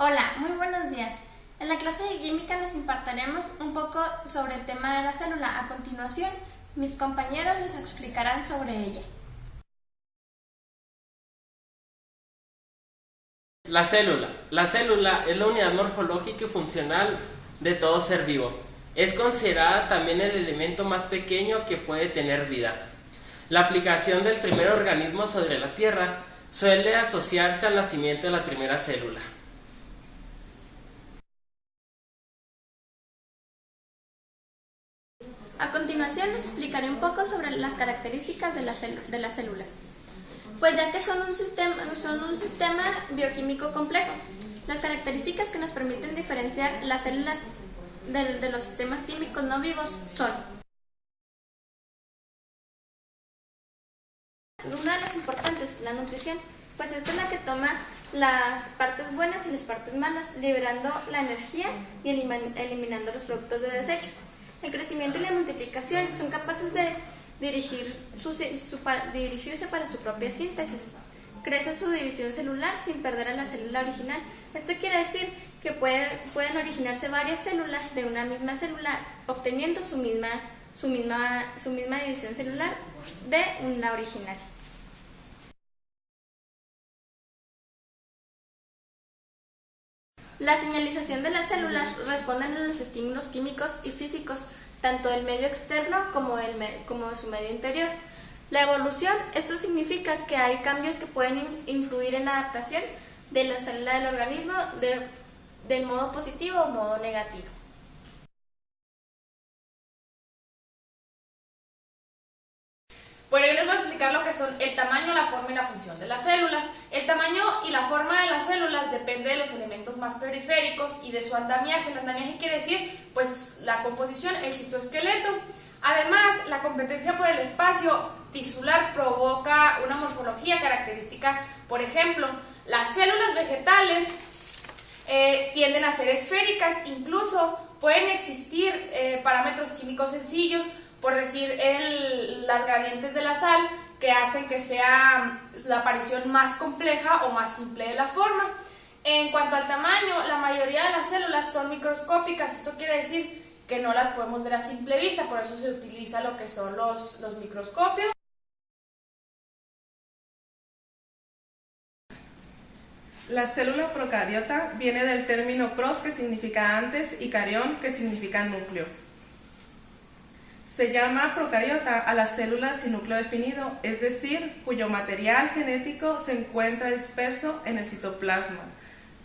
Hola, muy buenos días. En la clase de química les impartiremos un poco sobre el tema de la célula. A continuación, mis compañeros les explicarán sobre ella. La célula. La célula es la unidad morfológica y funcional de todo ser vivo. Es considerada también el elemento más pequeño que puede tener vida. La aplicación del primer organismo sobre la Tierra suele asociarse al nacimiento de la primera célula. A continuación les explicaré un poco sobre las características de las células. Pues ya que son un sistema bioquímico complejo, las características que nos permiten diferenciar las células de los sistemas químicos no vivos son: una de las importantes, la nutrición, pues esta es la que toma las partes buenas y las partes malas, liberando la energía y eliminando los productos de desecho. El crecimiento y la multiplicación son capaces de dirigirse para su propia síntesis. Crece su división celular sin perder a la célula original. Esto quiere decir que pueden originarse varias células de una misma célula, obteniendo su misma división celular de la original. La señalización de las células responden a los estímulos químicos y físicos, tanto del medio externo como de su medio interior. La evolución, esto significa que hay cambios que pueden influir en la adaptación de la célula del organismo del modo positivo o modo negativo. Bueno, yo les voy a explicar lo que son el tamaño, la forma y la función de las células. El tamaño y la forma de las células depende de los elementos más periféricos y de su andamiaje. El andamiaje quiere decir, pues, la composición, el citoesqueleto. Además, la competencia por el espacio tisular provoca una morfología característica. Por ejemplo, las células vegetales tienden a ser esféricas, incluso pueden existir parámetros químicos sencillos, por decir las gradientes de la sal, que hacen que sea la aparición más compleja o más simple de la forma. En cuanto al tamaño, la mayoría de las células son microscópicas. Esto quiere decir que no las podemos ver a simple vista, por eso se utiliza lo que son los microscopios. La célula procariota viene del término pros, que significa antes, y carión, que significa núcleo. Se llama procariota a las células sin núcleo definido, es decir, cuyo material genético se encuentra disperso en el citoplasma,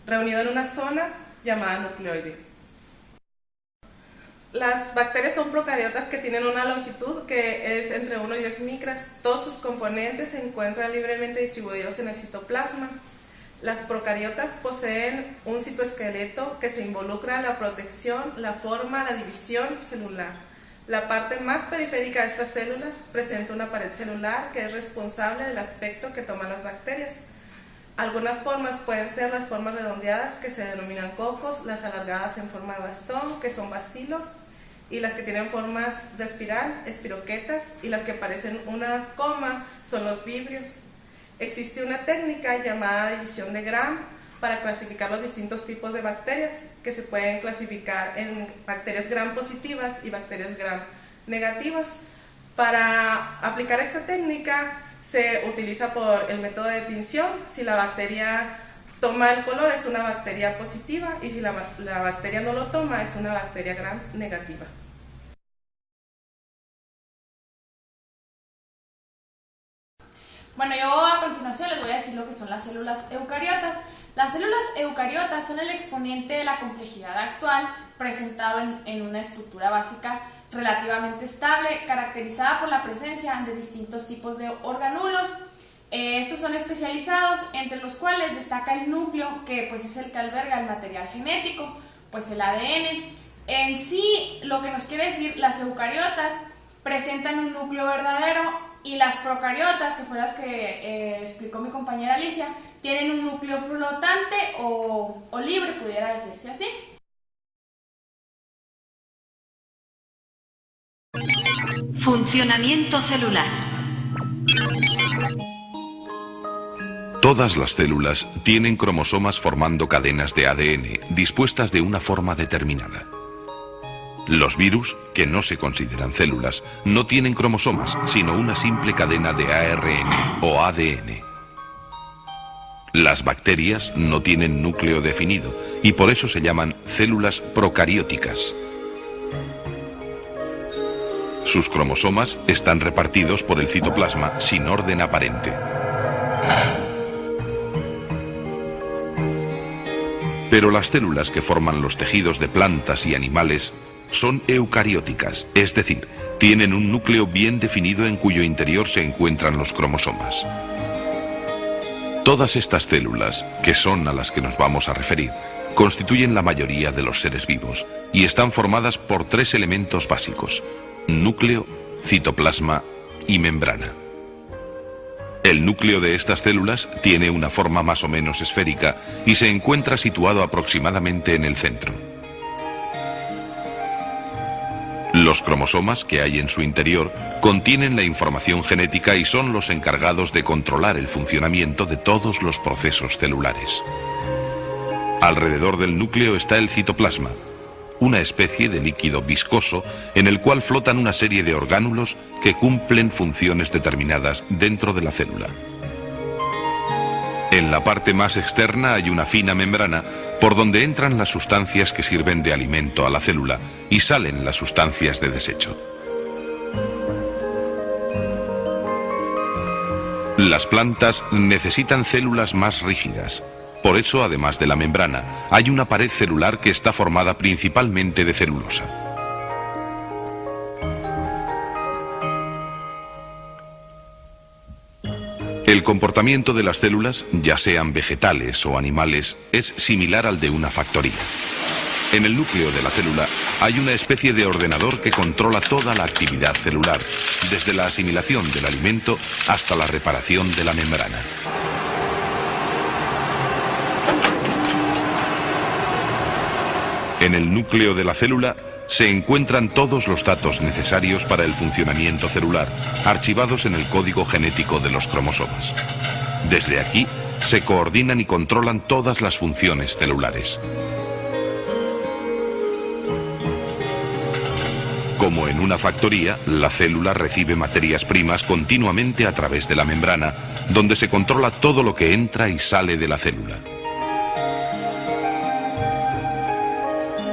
reunido en una zona llamada nucleoide. Las bacterias son procariotas que tienen una longitud que es entre 1 y 10 micras. Todos sus componentes se encuentran libremente distribuidos en el citoplasma. Las procariotas poseen un citoesqueleto que se involucra en la protección, la forma, la división celular. La parte más periférica de estas células presenta una pared celular que es responsable del aspecto que toman las bacterias. Algunas formas pueden ser las formas redondeadas, que se denominan cocos, las alargadas en forma de bastón, que son bacilos, y las que tienen formas de espiral, espiroquetas, y las que parecen una coma son los vibrios. Existe una técnica llamada división de Gram para clasificar los distintos tipos de bacterias, que se pueden clasificar en bacterias Gram positivas y bacterias Gram negativas. Para aplicar esta técnica se utiliza por el método de tinción. Si la bacteria toma el color es una bacteria positiva, y si la bacteria no lo toma es una bacteria Gram negativa. Bueno, yo a continuación les voy a decir lo que son las células eucariotas. Las células eucariotas son el exponente de la complejidad actual, presentado en una estructura básica relativamente estable, caracterizada por la presencia de distintos tipos de organulos. Estos son especializados, entre los cuales destaca el núcleo, que pues es el que alberga el material genético, pues el ADN. En sí, lo que nos quiere decir, las eucariotas presentan un núcleo verdadero, y las procariotas, que fueron las que explicó mi compañera Alicia, tienen un núcleo flotante o libre, pudiera decirse así. Funcionamiento celular. Todas las células tienen cromosomas formando cadenas de ADN dispuestas de una forma determinada. Los virus, que no se consideran células, no tienen cromosomas, sino una simple cadena de ARN o ADN. Las bacterias no tienen núcleo definido y por eso se llaman células procarióticas. Sus cromosomas están repartidos por el citoplasma sin orden aparente. Pero las células que forman los tejidos de plantas y animales son eucarióticas, es decir, tienen un núcleo bien definido en cuyo interior se encuentran los cromosomas. Todas estas células, que son a las que nos vamos a referir, constituyen la mayoría de los seres vivos y están formadas por 3 elementos básicos: núcleo, citoplasma y membrana. El núcleo de estas células tiene una forma más o menos esférica y se encuentra situado aproximadamente en el centro. Los cromosomas que hay en su interior contienen la información genética y son los encargados de controlar el funcionamiento de todos los procesos celulares. Alrededor del núcleo está el citoplasma, una especie de líquido viscoso en el cual flotan una serie de orgánulos que cumplen funciones determinadas dentro de la célula. En la parte más externa hay una fina membrana por donde entran las sustancias que sirven de alimento a la célula y salen las sustancias de desecho. Las plantas necesitan células más rígidas. Por eso, además de la membrana, hay una pared celular que está formada principalmente de celulosa. El comportamiento de las células, ya sean vegetales o animales, es similar al de una factoría. En el núcleo de la célula hay una especie de ordenador que controla toda la actividad celular, desde la asimilación del alimento hasta la reparación de la membrana. En el núcleo de la célula se encuentran todos los datos necesarios para el funcionamiento celular, archivados en el código genético de los cromosomas. Desde aquí se coordinan y controlan todas las funciones celulares. Como en una factoría, la célula recibe materias primas continuamente a través de la membrana, donde se controla todo lo que entra y sale de la célula.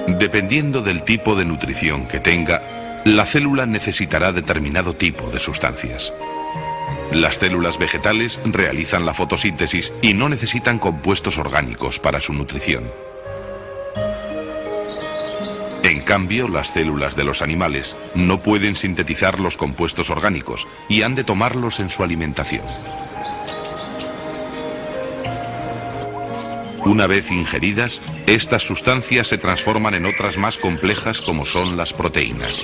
Dependiendo del tipo de nutrición que tenga, la célula necesitará determinado tipo de sustancias. Las células vegetales realizan la fotosíntesis y no necesitan compuestos orgánicos para su nutrición. En cambio, las células de los animales no pueden sintetizar los compuestos orgánicos y han de tomarlos en su alimentación. Una vez ingeridas, estas sustancias se transforman en otras más complejas como son las proteínas.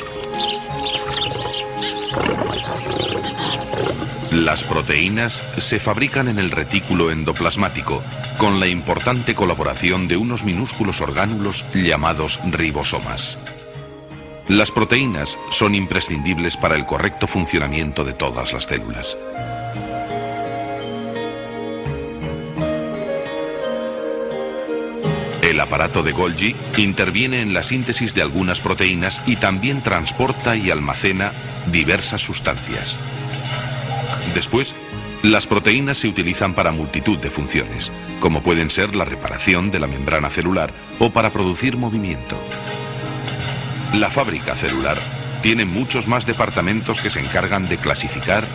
Las proteínas se fabrican en el retículo endoplasmático con la importante colaboración de unos minúsculos orgánulos llamados ribosomas. Las proteínas son imprescindibles para el correcto funcionamiento de todas las células. El aparato de Golgi interviene en la síntesis de algunas proteínas y también transporta y almacena diversas sustancias. Después, las proteínas se utilizan para multitud de funciones, como pueden ser la reparación de la membrana celular o para producir movimiento. La fábrica celular tiene muchos más departamentos que se encargan de clasificar,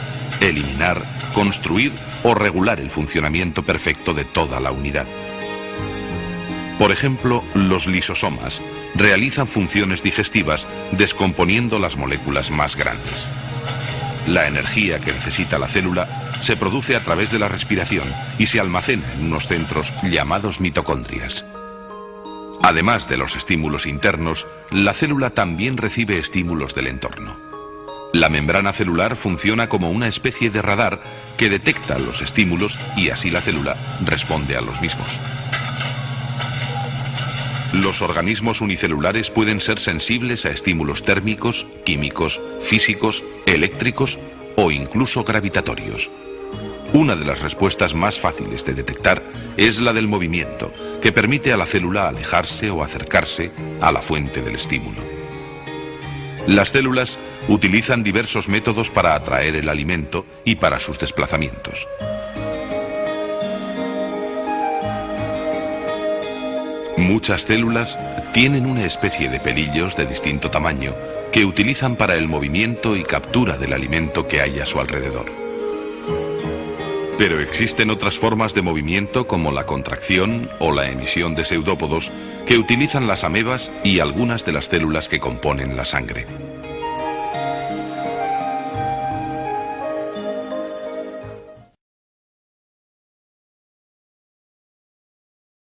eliminar, construir o regular el funcionamiento perfecto de toda la unidad. Por ejemplo, los lisosomas realizan funciones digestivas descomponiendo las moléculas más grandes. La energía que necesita la célula se produce a través de la respiración y se almacena en unos centros llamados mitocondrias. Además de los estímulos internos, la célula también recibe estímulos del entorno. La membrana celular funciona como una especie de radar que detecta los estímulos y así la célula responde a los mismos. Los organismos unicelulares pueden ser sensibles a estímulos térmicos, químicos, físicos, eléctricos o incluso gravitatorios. Una de las respuestas más fáciles de detectar es la del movimiento, que permite a la célula alejarse o acercarse a la fuente del estímulo. Las células utilizan diversos métodos para atraer el alimento y para sus desplazamientos. Muchas células tienen una especie de pelillos de distinto tamaño que utilizan para el movimiento y captura del alimento que hay a su alrededor. Pero existen otras formas de movimiento como la contracción o la emisión de pseudópodos que utilizan las amebas y algunas de las células que componen la sangre.